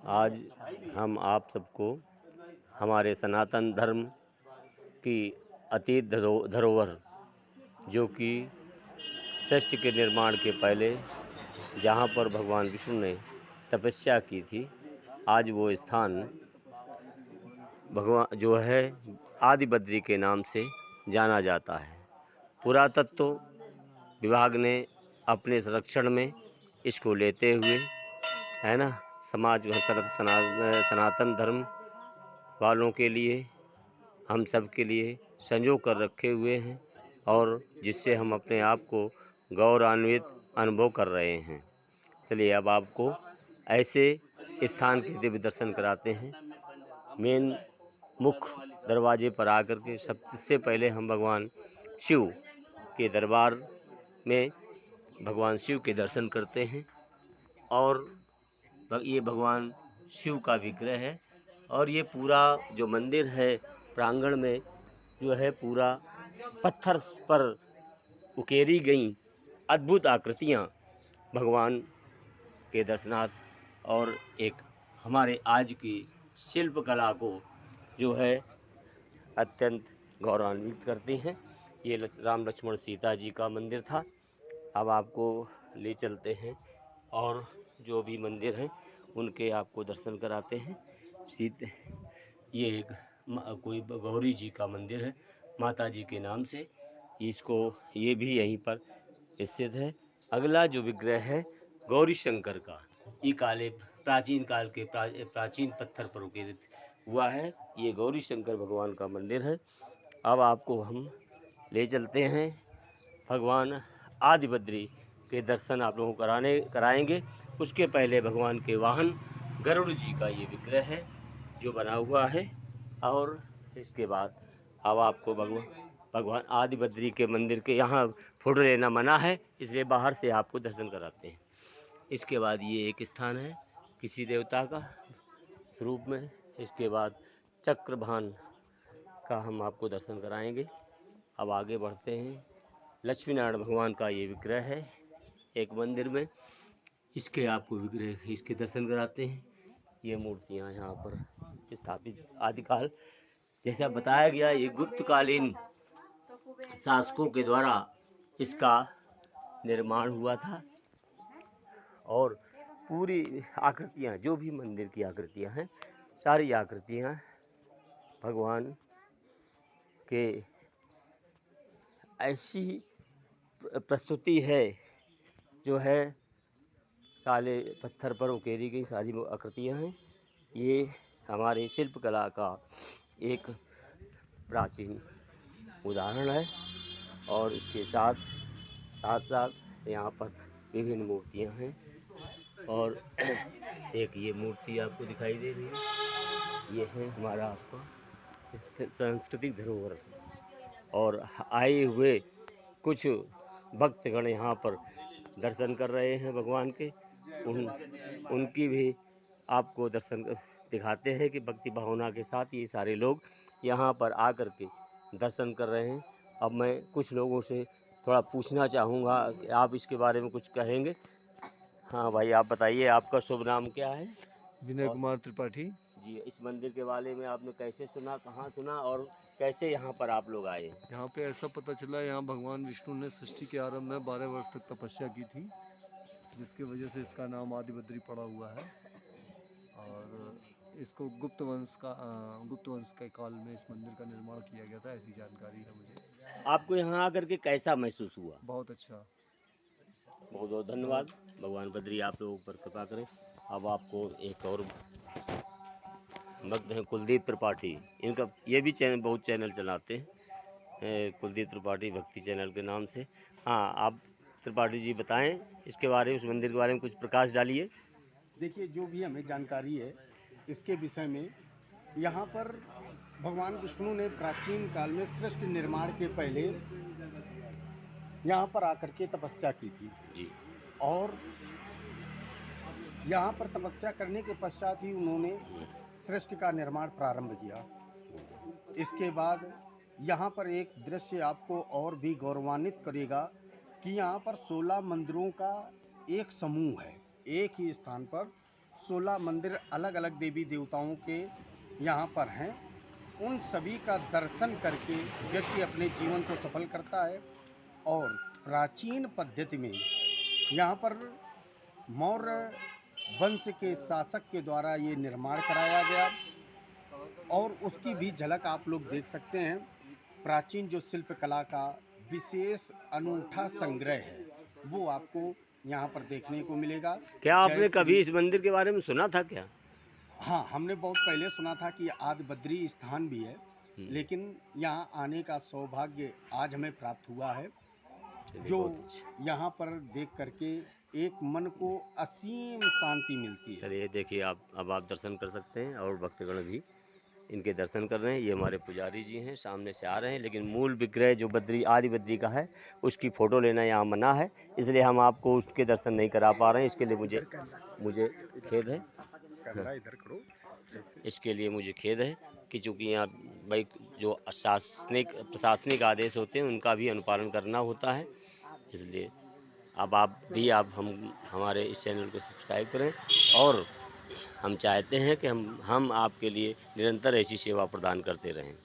आज हम आप सबको हमारे सनातन धर्म की अतीत धरोहर जो कि सृष्टि के निर्माण के पहले जहाँ पर भगवान विष्णु ने तपस्या की थी, आज वो स्थान भगवान जो है आदि बद्री के नाम से जाना जाता है। पुरातत्व विभाग ने अपने संरक्षण में इसको लेते हुए, है ना, समाज सनातन धर्म वालों के लिए, हम सब के लिए संजो कर रखे हुए हैं और जिससे हम अपने आप को गौरवान्वित अनुभव कर रहे हैं। चलिए अब आपको ऐसे स्थान के दिव्य दर्शन कराते हैं। मेन मुख्य दरवाजे पर आकर के सबसे पहले हम भगवान शिव के दरबार में भगवान शिव के दर्शन करते हैं और ये भगवान शिव का विग्रह है और ये पूरा जो मंदिर है प्रांगण में जो है पूरा पत्थर पर उकेरी गई अद्भुत आकृतियाँ भगवान के दर्शनार्थ और एक हमारे आज की शिल्प कला को जो है अत्यंत गौरवान्वित करती हैं। ये राम लक्ष्मण सीता जी का मंदिर था। अब आपको ले चलते हैं और जो भी मंदिर हैं उनके आपको दर्शन कराते हैं। ये एक कोई गौरी जी का मंदिर है माता जी के नाम से, इसको ये भी यहीं पर स्थित है। अगला जो विग्रह है गौरी शंकर का, ये काले प्राचीन काल के प्राचीन पत्थर पर उकेरित हुआ है। ये गौरी शंकर भगवान का मंदिर है। अब आपको हम ले चलते हैं भगवान आदि बद्री के दर्शन आप लोगों को कराएंगे। उसके पहले भगवान के वाहन गरुड़ जी का ये विग्रह है जो बना हुआ है और इसके बाद अब आपको भगवान आदि बद्री के मंदिर के यहाँ फोटो लेना मना है, इसलिए बाहर से आपको दर्शन कराते हैं। इसके बाद ये एक स्थान है किसी देवता का रूप में। इसके बाद चक्रभान का हम आपको दर्शन कराएंगे। अब आगे बढ़ते हैं। लक्ष्मी नारायण भगवान का ये विग्रह है एक मंदिर में, इसके आपको विग्रह इसके दर्शन कराते हैं। ये मूर्तियाँ यहाँ पर स्थापित आदिकाल जैसा बताया गया, ये गुप्तकालीन शासकों के द्वारा इसका निर्माण हुआ था और पूरी आकृतियाँ जो भी मंदिर की आकृतियाँ हैं सारी आकृतियाँ भगवान के ऐसी प्रस्तुति है जो है काले पत्थर पर उकेरी गई सारी आकृतियाँ हैं। ये हमारे शिल्पकला का एक प्राचीन उदाहरण है और इसके साथ साथ यहाँ पर विभिन्न मूर्तियाँ हैं और एक ये मूर्ति आपको दिखाई दे रही है, ये है हमारा आपका सांस्कृतिक धरोहर और आए हुए कुछ भक्तगण यहाँ पर दर्शन कर रहे हैं भगवान के। उनकी भी आपको दर्शन दिखाते हैं कि भक्ति भावना के साथ ये सारे लोग यहाँ पर आकर के दर्शन कर रहे हैं। अब मैं कुछ लोगों से थोड़ा पूछना चाहूँगा, आप इसके बारे में कुछ कहेंगे? हाँ भाई, आप बताइए आपका शुभ नाम क्या है? विनय कुमार त्रिपाठी जी, इस मंदिर के बारे में आपने कैसे सुना, कहाँ सुना और कैसे यहाँ पर आप लोग आए? यहाँ पे ऐसा पता चला, यहाँ भगवान विष्णु ने सृष्टि के आरंभ में 12 वर्ष तक तपस्या की थी, जिसकी वजह से इसका नाम आदि बद्री पड़ा हुआ है। और इसको गुप्त वंश के काल में इस मंदिर का निर्माण किया गया था, ऐसी जानकारी है मुझे। आपको यहाँ आकर के कैसा महसूस हुआ? बहुत अच्छा। बहुत बहुत धन्यवाद। भगवान बद्री आप लोगों पर कृपा करें। अब आपको एक और भक्त हैं कुलदीप त्रिपाठी, इनका ये भी चैनल बहुत चैनल चलाते हैं, कुलदीप त्रिपाठी भक्ति चैनल के नाम से। हाँ, आप त्रिपाठी जी बताएं इसके बारे में, उस मंदिर के बारे में कुछ प्रकाश डालिए। देखिए, जो भी हमें जानकारी है इसके विषय में, यहाँ पर भगवान विष्णु ने प्राचीन काल में सृष्टि निर्माण के पहले यहाँ पर आकर के तपस्या की थी जी। और यहाँ पर तपस्या करने के पश्चात ही उन्होंने सृष्टि का निर्माण प्रारंभ किया। इसके बाद यहाँ पर एक दृश्य आपको और भी गौरवान्वित करेगा कि यहाँ पर 16 मंदिरों का एक समूह है। एक ही स्थान पर 16 मंदिर अलग अलग देवी देवताओं के यहाँ पर हैं। उन सभी का दर्शन करके व्यक्ति अपने जीवन को सफल करता है। और प्राचीन पद्धति में यहाँ पर मौर्य वंश के शासक के द्वारा ये निर्माण कराया गया और उसकी भी झलक आप लोग देख सकते हैं। प्राचीन जो शिल्पकला का विशेष अनूठा संग्रह है वो आपको यहाँ पर देखने को मिलेगा। क्या आपने जय कभी श्री- इस मंदिर के बारे में सुना था क्या? हाँ, हमने बहुत पहले सुना था कि आदि बद्री स्थान भी है, लेकिन यहाँ आने का सौभाग्य आज हमें प्राप्त हुआ है, चलिए, जो बहुत अच्छा। यहाँ पर देख करके एक मन को असीम शांति मिलती है। चलिए देखिए, अब आप दर्शन कर सकते हैं और भक्तगण भी इनके दर्शन कर रहे हैं। ये हमारे पुजारी जी हैं, सामने से आ रहे हैं, लेकिन मूल विग्रह जो बद्री आदि बद्री का है उसकी फ़ोटो लेना यहाँ मना है, इसलिए हम आपको उसके दर्शन नहीं करा पा रहे हैं। इसके लिए मुझे खेद है। इसके लिए मुझे खेद है कि चूँकि यहाँ भाई जो प्रशासनिक आदेश होते हैं उनका भी अनुपालन करना होता है, इसलिए अब आप हमारे इस चैनल को सब्सक्राइब करें और हम चाहते हैं कि हम आपके लिए निरंतर ऐसी सेवा प्रदान करते रहें।